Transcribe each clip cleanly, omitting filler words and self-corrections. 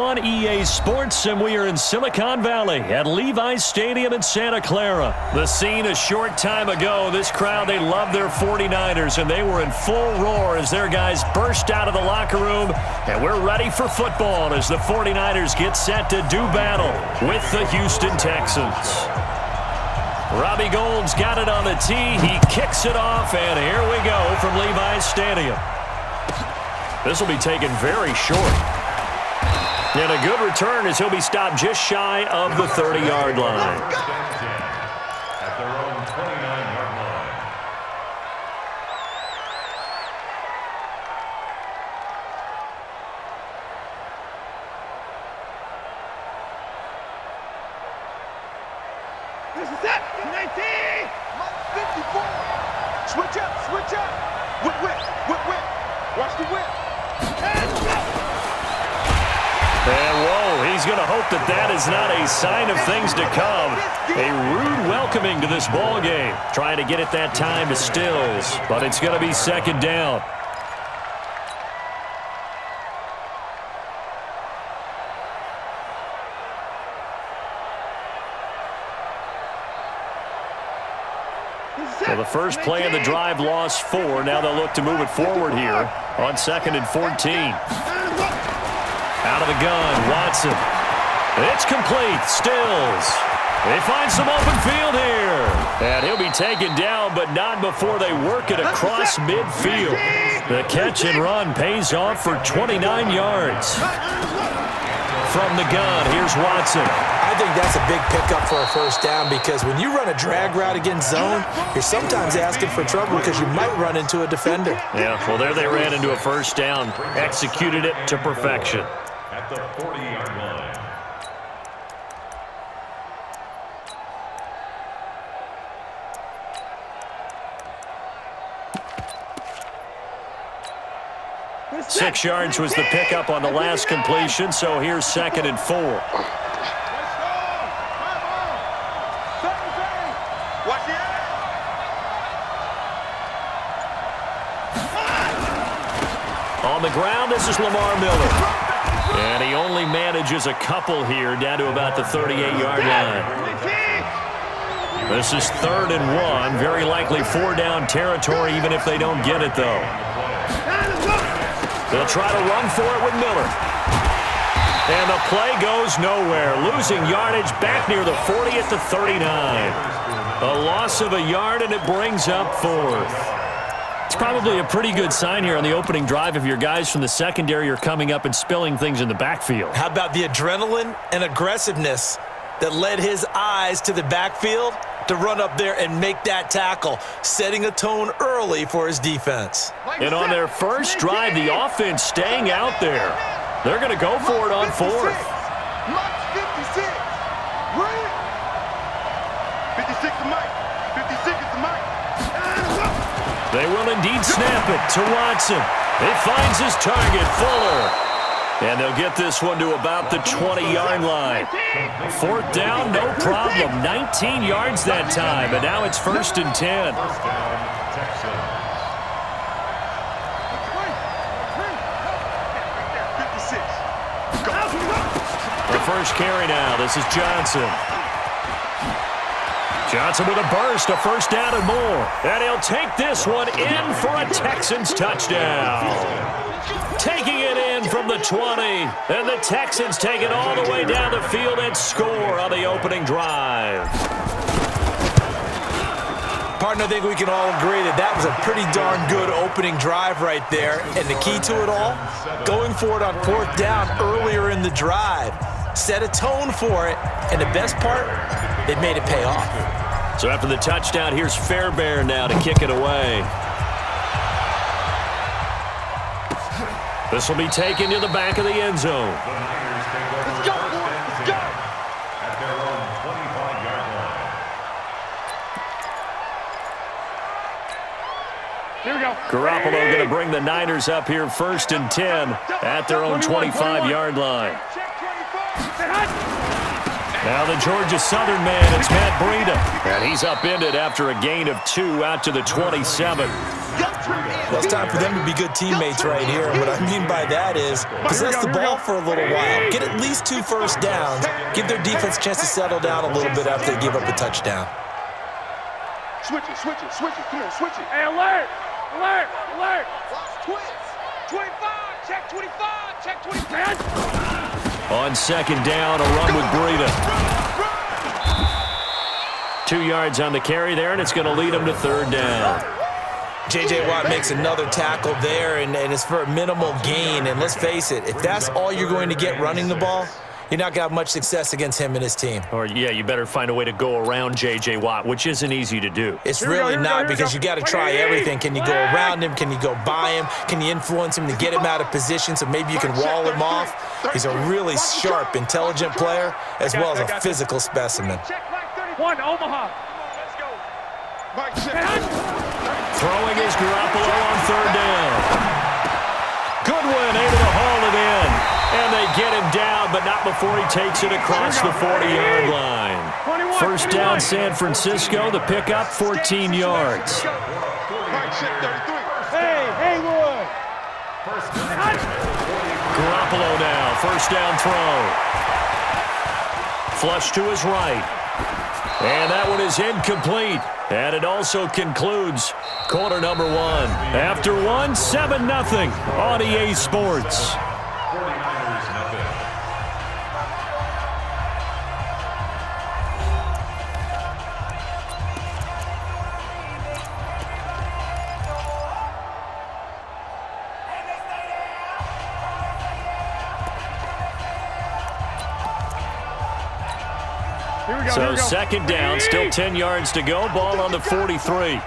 On EA Sports, and we are in Silicon Valley at Levi's Stadium in Santa Clara. The scene a short time ago. This crowd, they love their 49ers, and they were in full roar as their guys burst out of the locker room. And we're ready for football as the 49ers get set to do battle with the Houston Texans. Robbie Gould's got it on the tee. He kicks it off, and here we go from Levi's Stadium. This will be taken very short. And a good return as he'll be stopped just shy of the 30-yard line. At their own 29-yard line. This is it. 19. 54. Switch up. Switch up. Whip, whip, whip, whip. Watch the whip. And go. And whoa, he's going to hope that that is not a sign of things to come. A rude welcoming to this ball game. Trying to get it that time to Stills, but it's going to be second down. So the first play of the drive lost 4. Now they'll look to move it forward here on 2nd and 14. Out of the gun, Watson. It's complete. Stills. They find some open field here. And he'll be taken down, but not before they work it across midfield. The catch and run pays off for 29 yards. From the gun, here's Watson. I think that's a big pickup for a first down because when you run a drag route against zone, you're sometimes asking for trouble because you might run into a defender. Yeah, well, there they ran into a first down. Executed it to perfection. At the 40-yard line. Six yards was the pickup on the last completion, so here's 2nd and 4. On the ground, this is Lamar Miller. And he only manages a couple here down to about the 38-yard line. This is 3rd and 1. Very likely 4-down territory even if they don't get it, though. They'll try to run for it with Miller. And the play goes nowhere. Losing yardage back near the 40 at the 39. A loss of a yard, and it brings up 4th. It's probably a pretty good sign here on the opening drive if your guys from the secondary are coming up and spilling things in the backfield. How about the adrenaline and aggressiveness that led his eyes to the backfield to run up there and make that tackle, setting a tone early for his defense. And on their first drive, the offense staying out there. They're going to go for it on 4th. 56. 56 to Mike. 56 is to Mike. They will indeed snap it to Watson. It finds his target, Fuller. And they'll get this one to about the 20-yard line. 4th down, no problem. 19 yards that time, and now it's 1st and 10. The first carry now. This is Johnson. Johnson with a burst, a first down and more. And he'll take this one in for a Texans touchdown. Taking it in from the 20. And the Texans take it all the way down the field and score on the opening drive. Partner, I think we can all agree that that was a pretty darn good opening drive right there. And the key to it all, going for it on 4th down earlier in the drive. Set a tone for it. And the best part, it made it pay off. So after the touchdown, here's Fairbairn now to kick it away. This will be taken to the back of the end zone. Let's go, boy. Let's go. At their own 25-yard line. Here we go. Garoppolo going to bring the Niners up here 1st and 10 at their own 25-yard line. Now the Georgia Southern man, it's Matt Breida. And he's upended after a gain of 2 out to the 27. Well, it's time for them to be good teammates right here. And what I mean by that is possess the ball for a little while. Get at least 2 first downs. Give their defense a chance to settle down a little bit after they give up a touchdown. Switch it, switch it, switch it. Come on, switch it. Hey, alert! Alert! Alert! Twins. 25! Check 25! Check 25! On second down, a run with Breida. 2 yards on the carry there, and it's going to lead them to third down. J.J. Watt makes another tackle there, and it's for a minimal gain. And let's face it, if that's all you're going to get running the ball, you're not going to have much success against him and his team. Or, yeah, you better find a way to go around J.J. Watt, which isn't easy to do. It's really not, because you got to try everything. Can you go around him? Can you go by him? Can you influence him to get him out of position so maybe you can wall him off? He's a really sharp, intelligent player as well as a physical specimen. Check Mike 31, Omaha. Let's go. Mike, check. Throwing is Garoppolo on third down. Goodwin able to haul it in. And they get him down, but not before he takes it across the 40-yard line. First down, San Francisco. The pickup, 14 yards. Mike, check 33. Hey, Haywood. Garoppolo now, first down throw. Flush to his right. And that one is incomplete. And it also concludes quarter number 1. After 1, 7-0 on EA Sports. 49ers nothing. So second down, still 10 yards to go. Ball on the 43.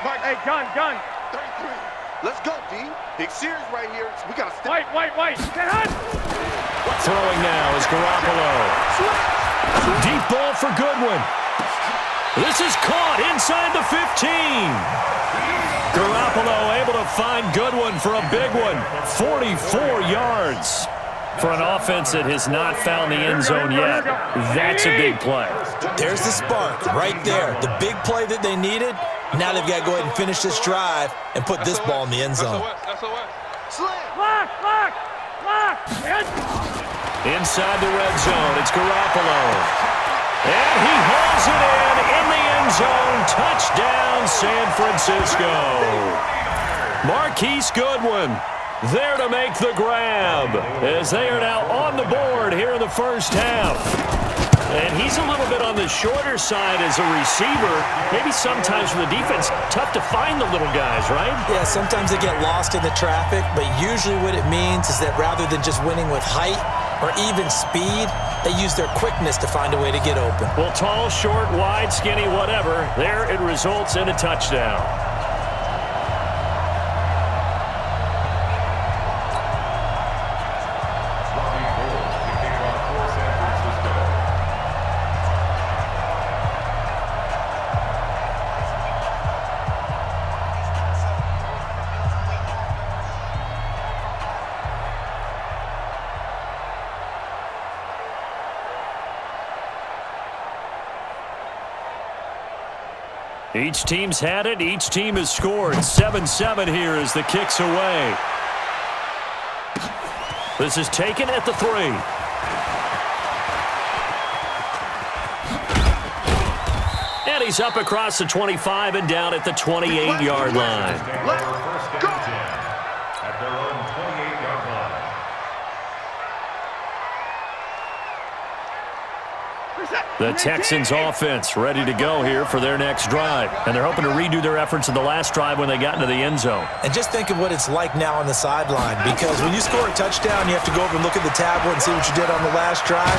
Mike, Hey, gun. 33. Let's go, D. Big series right here. We got to step. White. Get hot. Throwing now is Garoppolo. Deep ball for Goodwin. This is caught inside the 15. Garoppolo able to find Goodwin for a big one. 44 yards. For an offense that has not found the end zone yet, that's a big play. There's the spark right there. The big play that they needed. Now they've got to go ahead and finish this drive and put this ball in the end zone. Lock. Inside the red zone, it's Garoppolo. And he hauls it in the end zone. Touchdown, San Francisco. Marquise Goodwin there to make the grab as they are now on the board here in the first half. And he's a little bit on the shorter side as a receiver. Maybe sometimes for the defense, tough to find the little guys, right? Yeah, sometimes they get lost in the traffic, but usually what it means is that rather than just winning with height or even speed, they use their quickness to find a way to get open. Well, tall, short, wide, skinny, whatever, there it results in a touchdown. Robbie Gould, the kickoff for San Francisco. Each team's had it. Each team has scored. 7-7 here as the kick's away. This is taken at the 3. And he's up across the 25 and down at the 28-yard line. First down 10 at their own 28-yard line. The Texans offense ready to go here for their next drive. And they're hoping to redo their efforts in the last drive when they got into the end zone. And just think of what it's like now on the sideline, because when you score a touchdown, you have to go over and look at the tablet and see what you did on the last drive.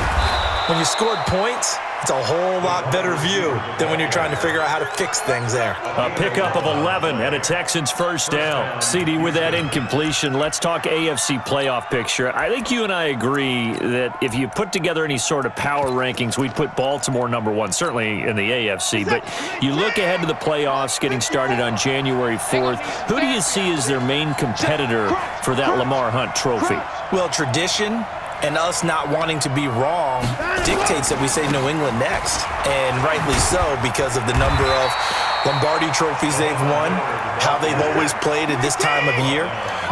When you scored points, it's a whole lot better view than when you're trying to figure out how to fix things there. A pickup of 11 and a Texans first down. CD, with that incompletion, let's talk AFC playoff picture. I think you and I agree that if you put together any sort of power rankings, we'd put Baltimore number 1, certainly in the AFC. But you look ahead to the playoffs getting started on January 4th. Who do you see as their main competitor for that Lamar Hunt trophy? Well, tradition and us not wanting to be wrong dictates that we say New England next, and rightly so because of the number of Lombardi trophies they've won, how they've always played at this time of year.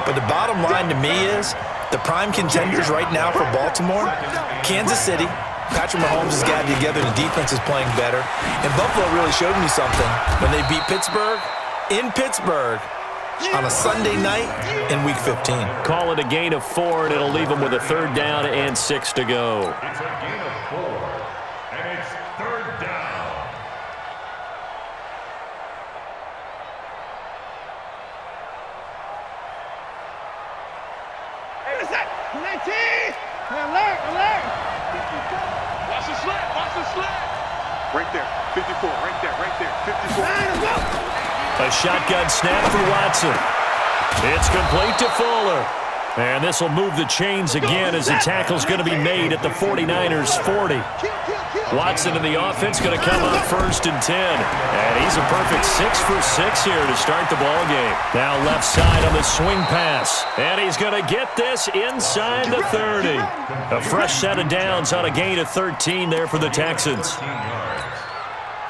But the bottom line to me is the prime contenders right now for Baltimore, Kansas City. Patrick Mahomes has gotten together, the defense is playing better, and Buffalo really showed me something when they beat Pittsburgh in Pittsburgh on a Sunday night in Week 15. Call it a gain of 4, and it'll leave them with a 3rd down and 6 to go. It's a gain of 4, and it's 3rd down. What is that? 19! Alert! Watch the slant! Watch the slant! Right there. 54. Right there. 54. A shotgun snap for Watson. It's complete to Fuller. And this will move the chains again as the tackle's going to be made at the 49ers 40. Watson in the offense going to come on 1st and 10. And he's a perfect 6 for 6 here to start the ball game. Now left side on the swing pass. And he's going to get this inside the 30. A fresh set of downs on a gain of 13 there for the Texans.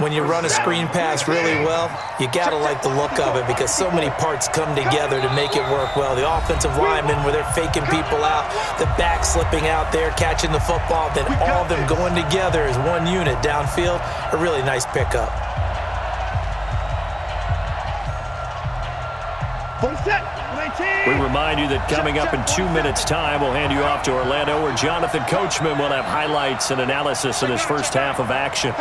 When you run a screen pass really well, you got to like the look of it because so many parts come together to make it work well. The offensive linemen, where they're faking people out, the back slipping out there, catching the football, then all of them going together as one unit downfield. A really nice pickup. We remind you that coming up in 2 minutes' time, we'll hand you off to Orlando, where Jonathan Coachman will have highlights and analysis of this first half of action.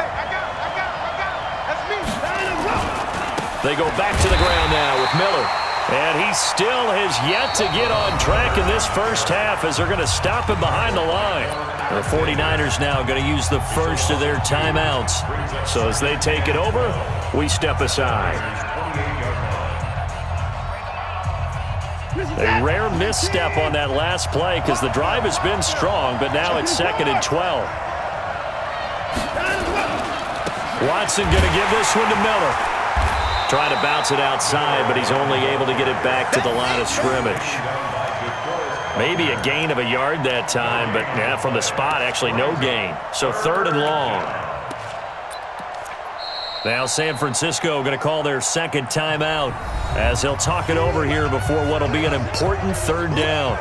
They go back to the ground now with Miller. And he still has yet to get on track in this first half as they're going to stop him behind the line. The 49ers now going to use the first of their timeouts. So as they take it over, we step aside. A rare misstep on that last play because the drive has been strong, but now it's 2nd and 12. Watson going to give this one to Miller. Trying to bounce it outside, but he's only able to get it back to the line of scrimmage. Maybe a gain of a yard that time, but from the spot, actually no gain. So 3rd and long. Now San Francisco going to call their 2nd timeout as they'll talk it over here before what will be an important 3rd down.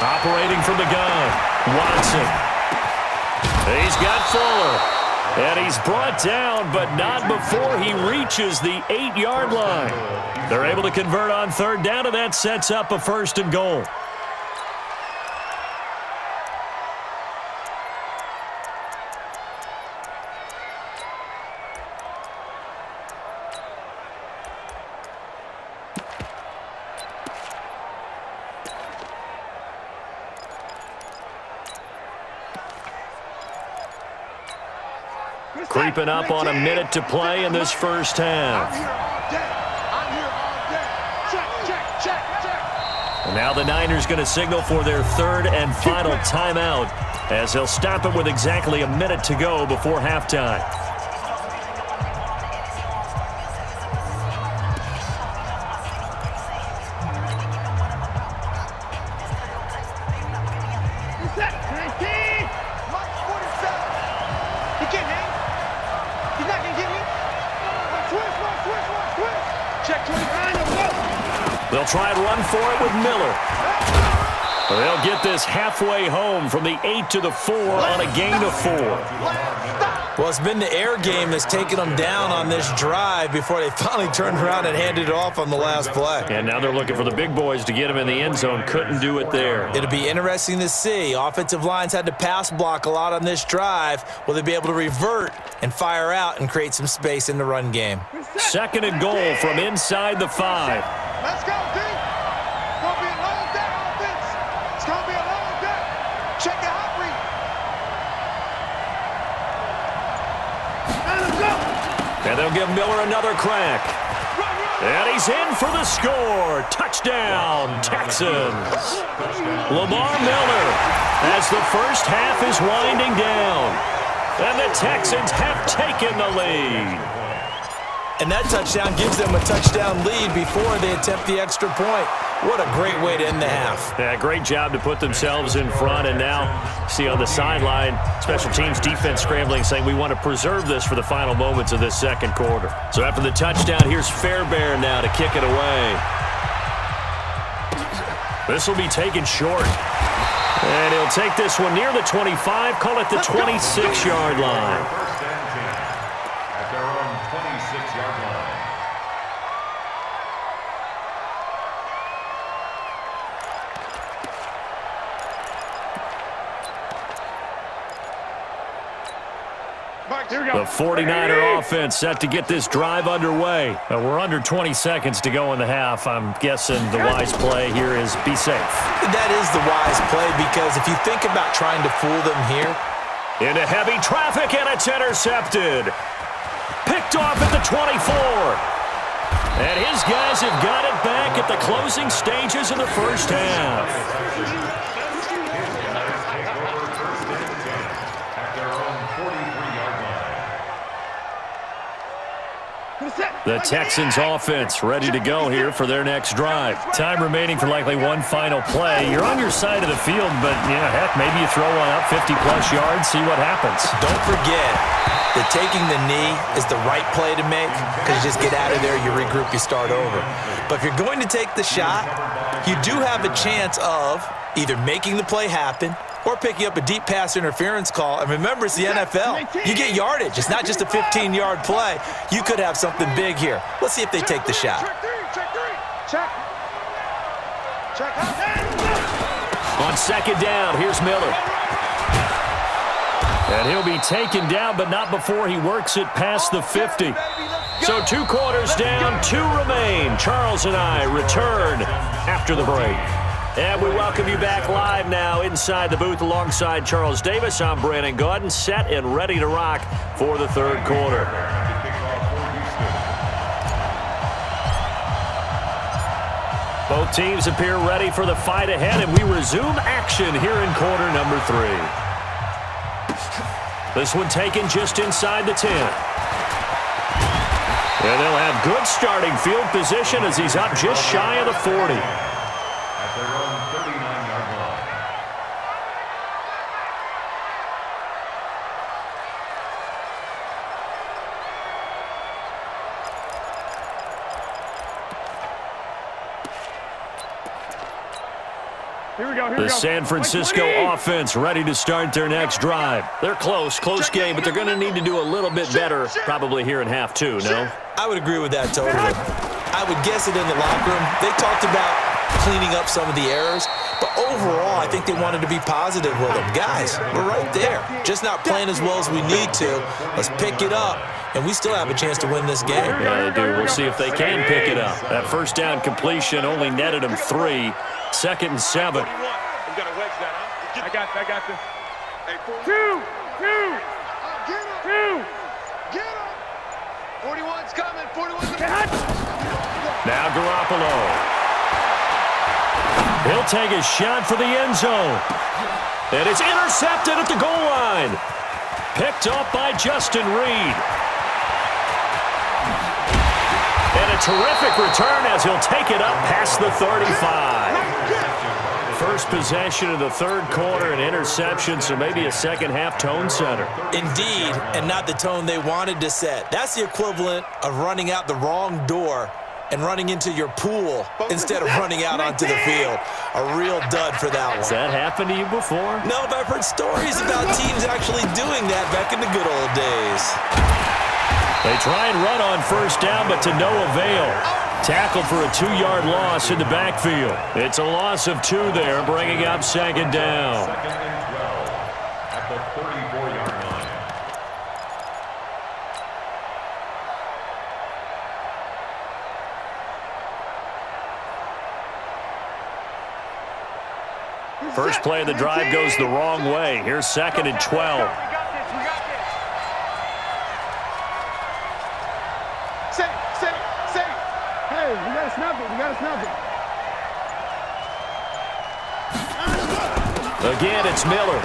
Operating from the gun, Watson. He's got Fuller. And he's brought down, but not before he reaches the 8-yard line. They're able to convert on 3rd down, and that sets up a 1st and goal. Creeping up on a minute to play in this first half. And now the Niners going to signal for their 3rd and final timeout as they'll stop it with exactly a minute to go before halftime. They'll try and run for it with Miller. They'll get this halfway home from the 8 to the 4 on a gain of 4. Well, it's been the air game that's taken them down on this drive before they finally turned around and handed it off on the last play. And now they're looking for the big boys to get him in the end zone. Couldn't do it there. It'll be interesting to see. Offensive lines had to pass block a lot on this drive. Will they be able to revert and fire out and create some space in the run game? 2nd and goal from inside the 5. Let's go, D. It's going to be a long day offense. It's going to be a long day. Check your hot read. And they'll give Miller another crack. And he's in for the score. Touchdown, Texans. Lamar Miller as the first half is winding down. And the Texans have taken the lead. And that touchdown gives them a touchdown lead before they attempt the extra point. What a great way to end the half. Yeah, great job to put themselves in front. And now, see on the sideline, special teams defense scrambling, saying we want to preserve this for the final moments of this second quarter. So after the touchdown, here's Fairbairn now to kick it away. This will be taken short. And he'll take this one near the 25, call it the 26-yard line. First and 10 at their own 26-yard line. Here we go. The 49er offense set to get this drive underway. We're under 20 seconds to go in the half. I'm guessing the wise play here is be safe. That is the wise play, because if you think about trying to fool them here. Into heavy traffic, and it's intercepted. Picked off at the 24. And his guys have got it back at the closing stages of the first half. The Texans offense ready to go here for their next drive. Time remaining for likely one final play. You're on your side of the field, but, yeah, heck, maybe you throw one up 50-plus yards, see what happens. Don't forget that taking the knee is the right play to make, because you just get out of there, you regroup, you start over. But if you're going to take the shot, you do have a chance of either making the play happen or picking up a deep pass interference call. And remember, it's the NFL. You get yardage. It's not just a 15-yard play. You could have something big here. Let's see if they take the shot. Check. On second down, here's Miller. And he'll be taken down, but not before he works it past the 50. So 2 quarters down, 2 remain. Charles and I return after the break. And we welcome you back live now inside the booth alongside Charles Davis. I'm Brandon Gaudin, set and ready to rock for the third quarter. Both teams appear ready for the fight ahead, and we resume action here in quarter number 3. This one taken just inside the 10. And they'll have good starting field position as he's up just shy of the 40. At their own 39-yard line. Here we go. The San Francisco offense ready to start their next drive. They're close game, but they're going to need to do a little bit better probably here in half 2, no? I would agree with that totally. I would guess it in the locker room. They talked about cleaning up some of the errors, but overall, I think they wanted to be positive with them. Guys, we're right there. Just not playing as well as we need to. Let's pick it up, and we still have a chance to win this game. Yeah, they do. We'll see if they can pick it up. That first down completion only netted them 3. 2nd and 7. We got to wedge that, huh? I got this. Hey, 2. Get him. 41's coming. 41's Get Now Garoppolo. He'll take a shot for the end zone. And it's intercepted at the goal line. Picked up by Justin Reed. And a terrific return as he'll take it up past the 35. First possession of the third quarter, an interception, so maybe a second-half tone setter. Indeed, and not the tone they wanted to set. That's the equivalent of running out the wrong door and running into your pool instead of running out onto the field. A real dud for that one. Has that happened to you before? No, but I've heard stories about teams actually doing that back in the good old days. They try and run on first down, but to no avail. Tackled for a 2-yard loss in the backfield. It's a loss of 2 there, bringing up second down. 2nd and 12 at the 34-yard line. First play of the drive goes the wrong way. Here's 2nd and 12. We got this. Safe. Again, it's Miller.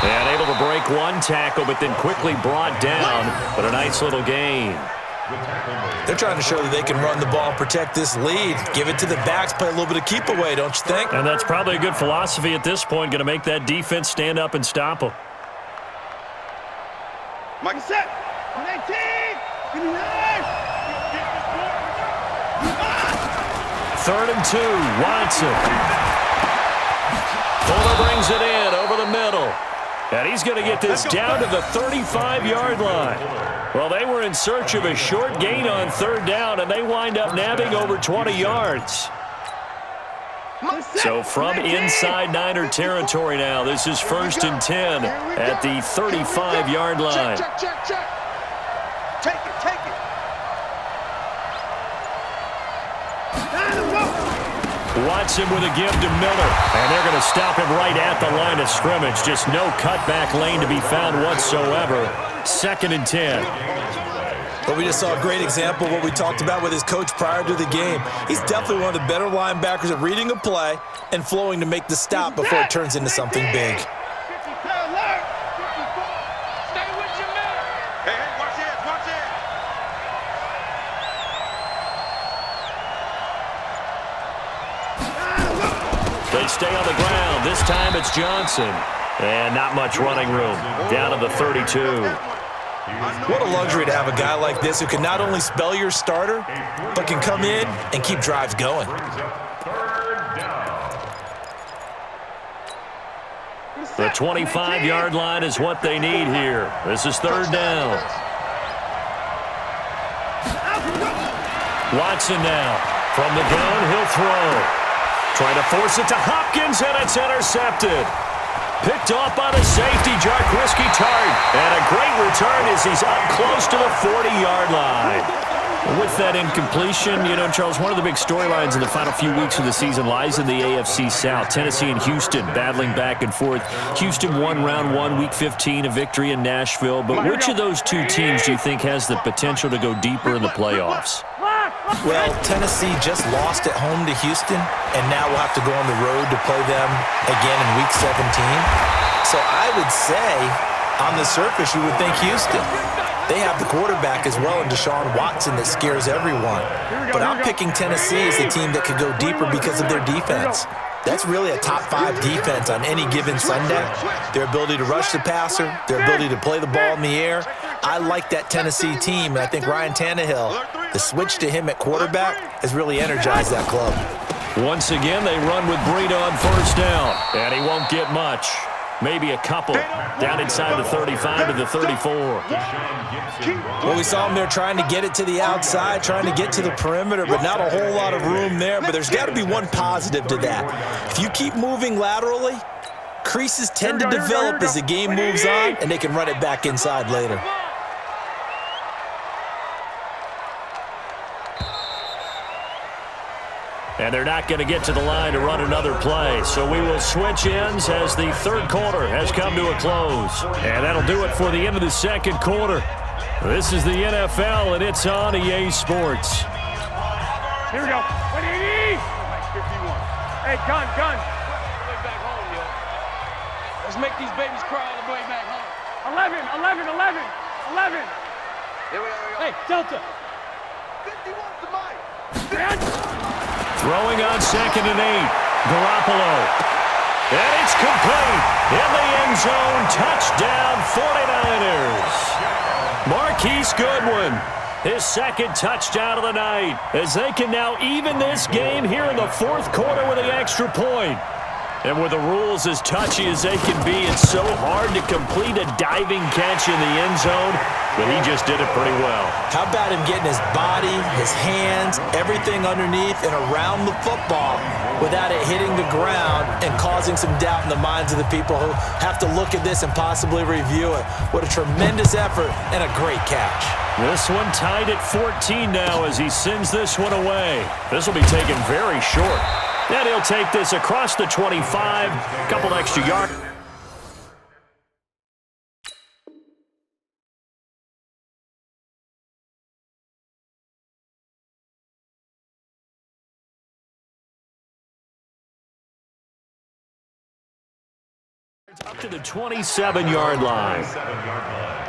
And able to break one tackle, but then quickly brought down. But a nice little gain. They're trying to show that they can run the ball and protect this lead. Give it to the backs, play a little bit of keep away, don't you think? And that's probably a good philosophy at this point, going to make that defense stand up and stop them. Mike set. 18. Give me that. 3rd and 2, Watson. Fuller brings it in over the middle. And he's going to get this down to the 35-yard line. Well, they were in search of a short gain on 3rd down, and they wind up nabbing over 20 yards. So from inside Niner territory now, this is 1st and 10 at the 35-yard line. Check. Take it. Watson with a give to Miller, and they're going to stop him right at the line of scrimmage. Just no cutback lane to be found whatsoever. 2nd and 10. But we just saw a great example of what we talked about with his coach prior to the game. He's definitely one of the better linebackers at reading a play and flowing to make the stop before it turns into something big. Stay with your man. Hey, watch it. They stay on the ground. This time it's Johnson. And not much running room. Down to the 32. What a luxury to have a guy like this who can not only spell your starter, but can come in and keep drives going. The 25-yard line is what they need here. This is 3rd down. Watson now. From the gun, he'll throw. Trying to force it to Hopkins, and it's intercepted. Picked off by the safety, Jaquiski Tartt. And a great return as he's up close to the 40-yard line. With that incompletion, Charles, one of the big storylines in the final few weeks of the season lies in the AFC South. Tennessee and Houston battling back and forth. Houston won round 1, week 15, a victory in Nashville. But which of those two teams do you think has the potential to go deeper in the playoffs? Well, Tennessee just lost at home to Houston, and now we'll have to go on the road to play them again in week 17. So I would say, on the surface, you would think Houston. They have the quarterback as well in Deshaun Watson that scares everyone. But I'm picking Tennessee as the team that could go deeper because of their defense. That's really a top 5 defense on any given Sunday. Their ability to rush the passer, their ability to play the ball in the air. I like that Tennessee team, and I think Ryan Tannehill, the switch to him at quarterback, has really energized that club. Once again, they run with Breida on 1st down, and he won't get much. Maybe a couple down inside the 35 to the 34. Well, we saw him there trying to get it to the outside, trying to get to the perimeter, but not a whole lot of room there. But there's got to be one positive to that. If you keep moving laterally, creases tend to develop as the game moves on, and they can run it back inside later. And they're not going to get to the line to run another play. So we will switch ends as the 3rd quarter has come to a close. And that'll do it for the end of the 2nd quarter. This is the NFL, and it's on EA Sports. Here we go. 180. 51. Hey, gun. Way back home, yo. Let's make these babies cry on the way back home. 11. Here we go. Hey, Delta. 51 to Mike. Throwing on 2nd and 8. Garoppolo. And it's complete. In the end zone. Touchdown 49ers. Marquise Goodwin. His 2nd touchdown of the night. As they can now even this game here in the 4th quarter with an extra point. And with the rules as touchy as they can be, it's so hard to complete a diving catch in the end zone, but he just did it pretty well. How about him getting his body, his hands, everything underneath and around the football without it hitting the ground and causing some doubt in the minds of the people who have to look at this and possibly review it. What a tremendous effort and a great catch. This one tied at 14 now as he sends this one away. This will be taken very short. And he'll take this across the 25, couple extra yards. Up to the 27-yard line. 27-yard line.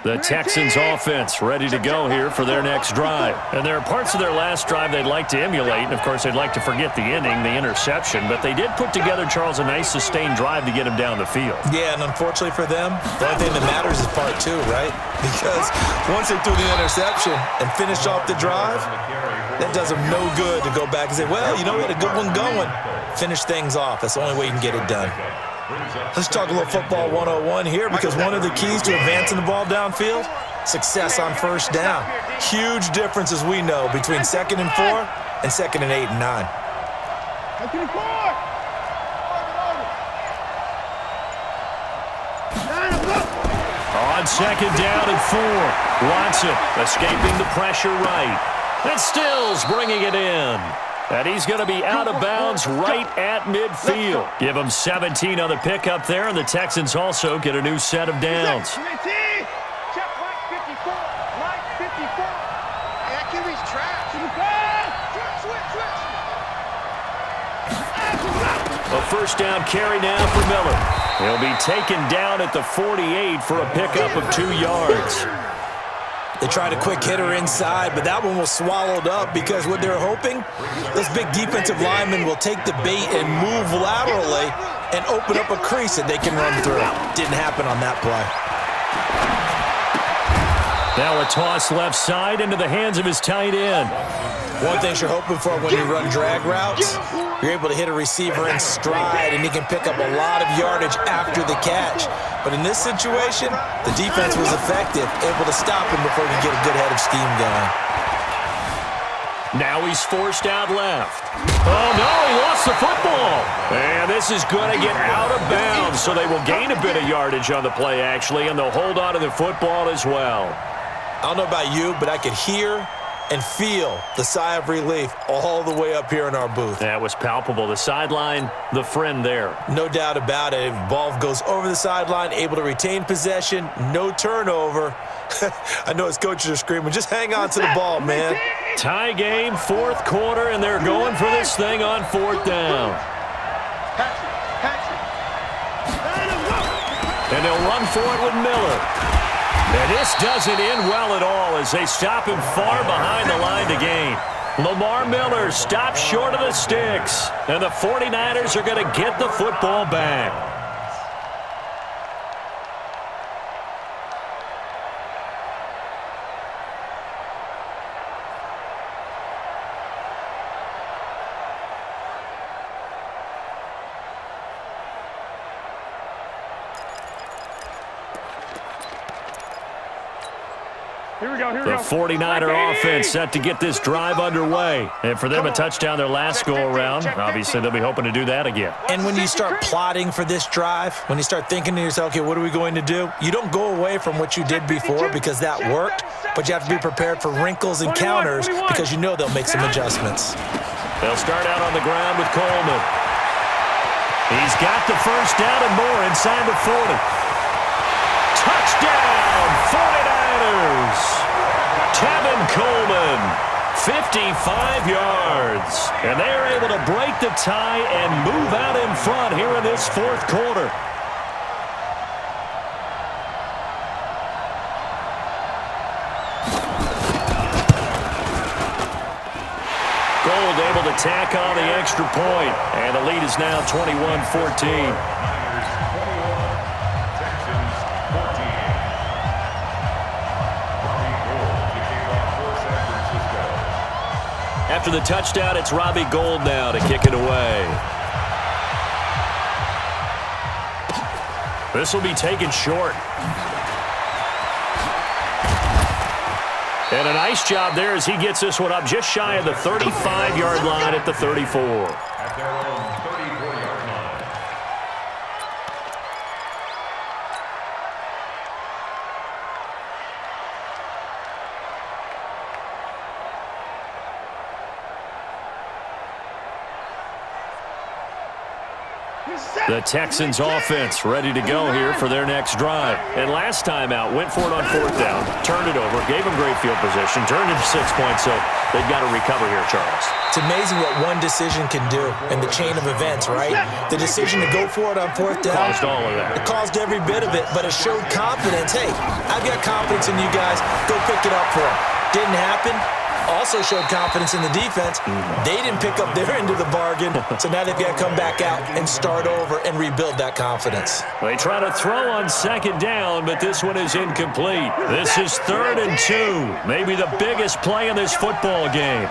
The Texans offense ready to go here for their next drive. And there are parts of their last drive they'd like to emulate, and of course they'd like to forget the ending, the interception, but they did put together, Charles, a nice sustained drive to get him down the field. Yeah, and unfortunately for them, the only thing that matters is part two, right? Because once they threw the interception and finished off the drive, that does them no good to go back and say, well, you know, we had a good one going. Finish things off. That's the only way you can get it done. Let's talk a little football 101 here, because one of the keys to advancing the ball downfield, success on first down. Huge difference, as we know, between 2nd and 4 and 2nd and 8 and 9. On 2nd down and 4, Watson escaping the pressure right. And Stills bringing it in. And he's going to be out of bounds right at midfield. Give him 17 on the pickup there, and the Texans also get a new set of downs. Check Mike 54. Mike 54. That QB's trash. Switch. A first down carry now for Miller. He'll be taken down at the 48 for a pickup of 2 yards. They tried a quick hitter inside, but that one was swallowed up because what they're hoping, this big defensive lineman will take the bait and move laterally and open up a crease that they can run through. Didn't happen on that play. Now a toss left side into the hands of his tight end. One thing you're hoping for when you run drag routes, you're able to hit a receiver in stride, and he can pick up a lot of yardage after the catch. But in this situation, the defense was effective, able to stop him before he could get a good head of steam going. Now he's forced out left. Oh, no, he lost the football. And this is going to get out of bounds, so they will gain a bit of yardage on the play, actually, and they'll hold on to the football as well. I don't know about you, but I could hear and feel the sigh of relief all the way up here in our booth. That was palpable. The sideline, the friend there. No doubt about it. Ball goes over the sideline, able to retain possession, no turnover. I know his coaches are screaming, just hang on to the ball, man. Tie game, 4th quarter, and they're going for this thing on 4th down. And they'll run for it with Miller. And this doesn't end well at all as they stop him far behind the line to gain. Lamar Miller stops short of the sticks, and the 49ers are going to get the football back. The 49er offense set to get this drive underway. And for them, a touchdown their last go-around. Obviously, they'll be hoping to do that again. And when you start plotting for this drive, when you start thinking to yourself, okay, what are we going to do? You don't go away from what you did before because that worked, but you have to be prepared for wrinkles and counters because you know they'll make some adjustments. They'll start out on the ground with Coleman. He's got the first down and more inside the 40. Touchdown, 49ers! Tevin Coleman, 55 yards. And they are able to break the tie and move out in front here in this 4th quarter. Gold able to tack on the extra point, and the lead is now 21-14. After the touchdown, it's Robbie Gould now to kick it away. This will be taken short. And a nice job there as he gets this one up just shy of the 35-yard line at the 34. At their own 34-yard line. The Texans offense ready to go here for their next drive. And last time out, went for it on 4th down, turned it over, gave them great field position, turned it to 6 points, so they've got to recover here, Charles. It's amazing what one decision can do in the chain of events, right? The decision to go for it on 4th down. Caused all of that. It caused every bit of it, but it showed confidence. Hey, I've got confidence in you guys. Go pick it up for them. Didn't happen. Also showed confidence in the defense. They didn't pick up their end of the bargain, so now they've got to come back out and start over and rebuild that confidence. They try to throw on 2nd down, but this one is incomplete. This is 3rd and 2, maybe the biggest play in this football game.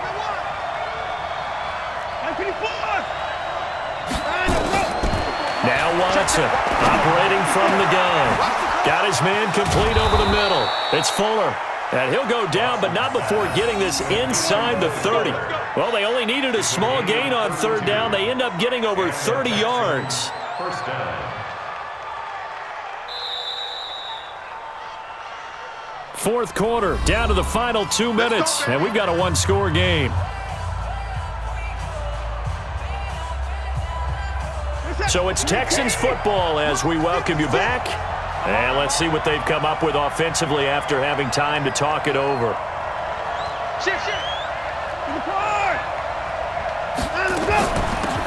Now Watson, operating from the gun. Got his man complete over the middle. It's Fuller. And he'll go down, but not before getting this inside the 30. Well, they only needed a small gain on 3rd down. They end up getting over 30 yards. First down. 4th quarter, down to the final 2 minutes, and we've got a one-score game. So it's Texans football as we welcome you back. And let's see what they've come up with offensively after having time to talk it over.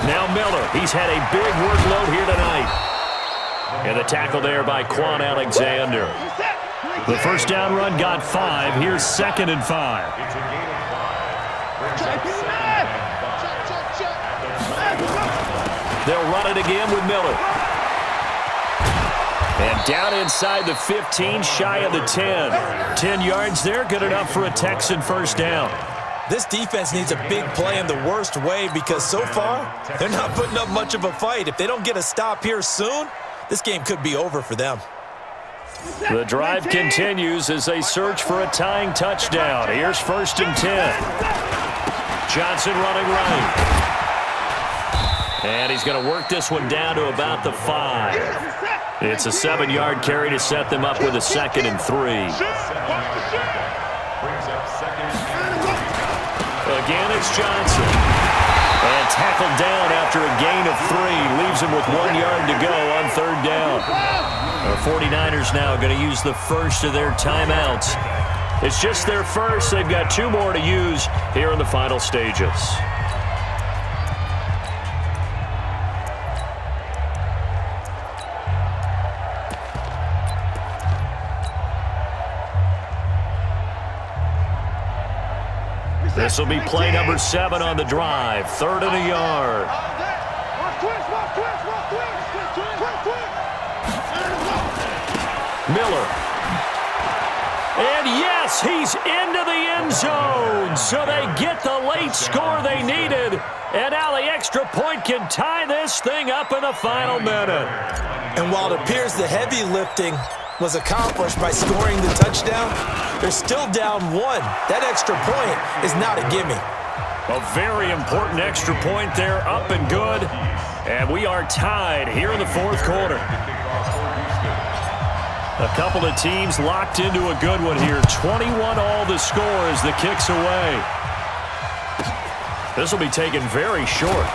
Now Miller, he's had a big workload here tonight. And the tackle there by Quan Alexander. The first down run got 5. Here's 2nd and 5. It's a gain of 5. Brings up 2nd and 5. They'll run it again with Miller. And down inside the 15, shy of the 10. 10 yards there, good enough for a Texan first down. This defense needs a big play in the worst way because so far, they're not putting up much of a fight. If they don't get a stop here soon, this game could be over for them. The drive continues as they search for a tying touchdown. Here's 1st and 10. Johnson running right. And he's going to work this one down to about the 5. It's a 7-yard carry to set them up with a 2nd and 3. Brings up 2nd and 5. Again, it's Johnson. And tackled down after a gain of 3. Leaves him with 1 yard to go on 3rd down. Our 49ers now going to use the first of their timeouts. It's just their first. They've got 2 more to use here in the final stages. This will be play number 7 on the drive. 3rd and a yard. Miller. And yes, he's into the end zone. So they get the late score they needed. And now the extra point can tie this thing up in the final minute. And while it appears the heavy lifting was accomplished by scoring the touchdown, they're still down 1. That extra point is not a gimme. A very important extra point there, up and good. And we are tied here in the 4th quarter. A couple of teams locked into a good one here. 21 all the score as the kick's away. This will be taken very short.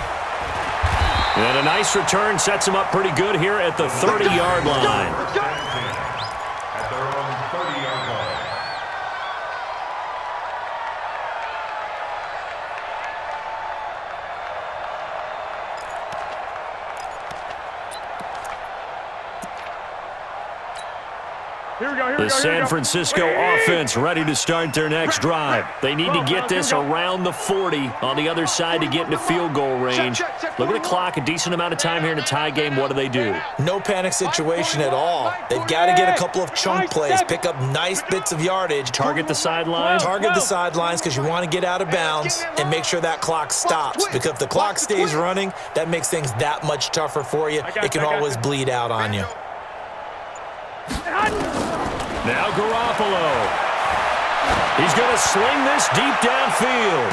And a nice return sets them up pretty good here at the 30-yard line. At their own 30-yard line. The San Francisco offense ready to start their next drive. They need to get this around the 40 on the other side to get into field goal range. Look at the clock, a decent amount of time here in a tie game. What do? No panic situation at all. They've got to get a couple of chunk plays, pick up nice bits of yardage. Target the sidelines? Target the sidelines because you want to get out of bounds and make sure that clock stops. Because if the clock stays running, that makes things that much tougher for you. It can always bleed out on you. Now Garoppolo. He's going to sling this deep downfield.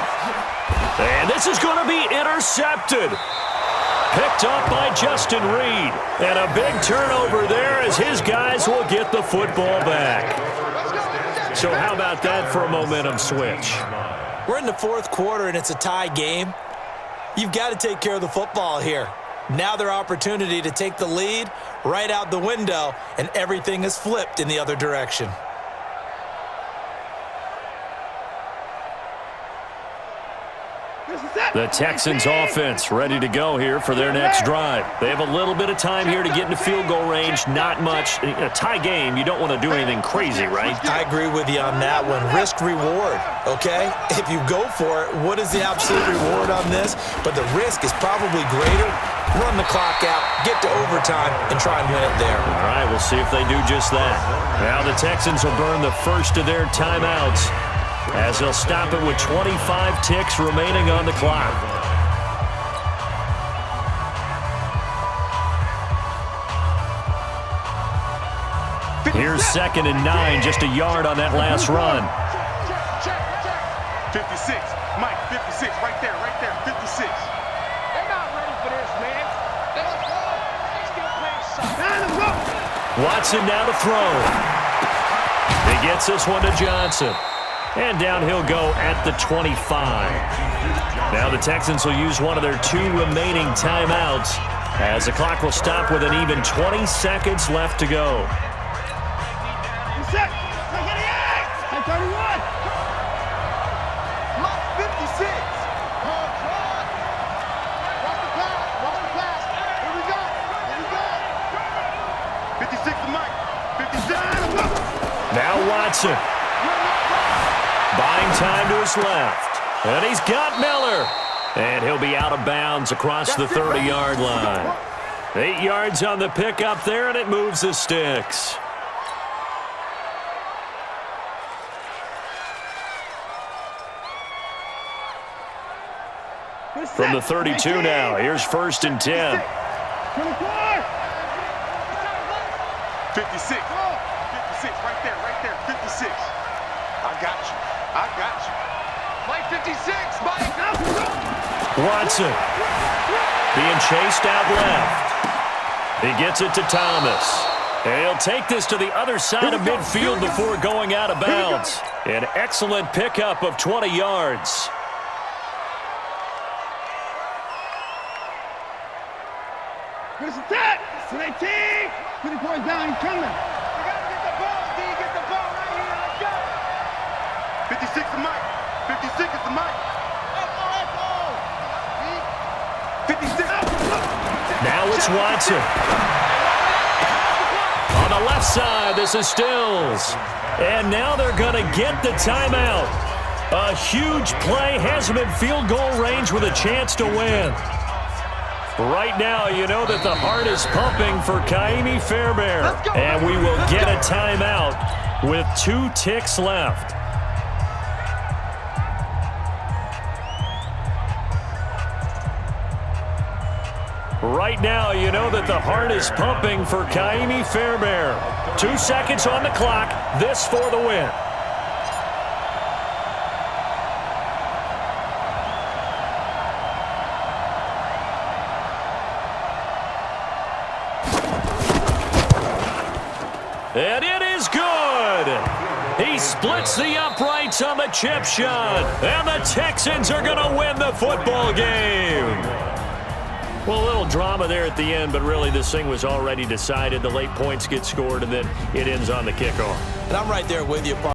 And this is going to be intercepted. Picked up by Justin Reed. And a big turnover there as his guys will get the football back. So how about that for a momentum switch? We're in the 4th quarter and it's a tie game. You've got to take care of the football here. Now their opportunity to take the lead right out the window, and everything is flipped in the other direction. The Texans offense ready to go here for their next drive. They have a little bit of time here to get into field goal range, not much. In a tie game, you don't want to do anything crazy, right? I agree with you on that one. Risk reward, okay? If you go for it, what is the absolute reward on this? But the risk is probably greater. Run the clock out, get to overtime, and try and win it there. All right, we'll see if they do just that. Now the Texans will burn the first of their timeouts as they'll stop it with 25 ticks remaining on the clock. Here's 2nd and 9, just a yard on that last run. 56. Mike, 56. Right there, 56. They're not ready for this, man. Let's get playing. Watson now to throw. He gets this one to Johnson. And down he'll go at the 25. Now the Texans will use one of their 2 remaining timeouts as the clock will stop with an even 20 seconds left to go. Set. 31. Mike, 56. Watch the pass. Here we go. 56 to Mike. 56. Now Watson. Buying time to his left. And he's got Miller. And he'll be out of bounds across the 30-yard line. 8 yards on the pickup there, and it moves the sticks. From the 32 now, here's 1st and 10. 24. 56. 56. Right there. 56. I got you. Mike, 56. Mike. Watson being chased out left. He gets it to Thomas. And he'll take this to the other side of midfield before going out of bounds. An excellent pickup of 20 yards. Here's the tap. 18. 20 points down. He's coming. You got to get the ball, D. Get the ball right here. Let's go. 56 to Mike. 56 is to Mike. 56. Now it's Watson. On the left side, this is Stills. And now they're going to get the timeout. A huge play has them in field goal range with a chance to win. Right now, you know that the heart is pumping for Ka'imi Fairbairn. And we will get a timeout with 2 ticks left. Right now, you know that the heart is pumping for Ka'imi Fairbairn. 2 seconds on the clock. This for the win. And it is good. He splits the uprights on the chip shot. And the Texans are going to win the football game. Well, a little drama there at the end, but really this thing was already decided. The late points get scored, and then it ends on the kickoff. And I'm right there with you,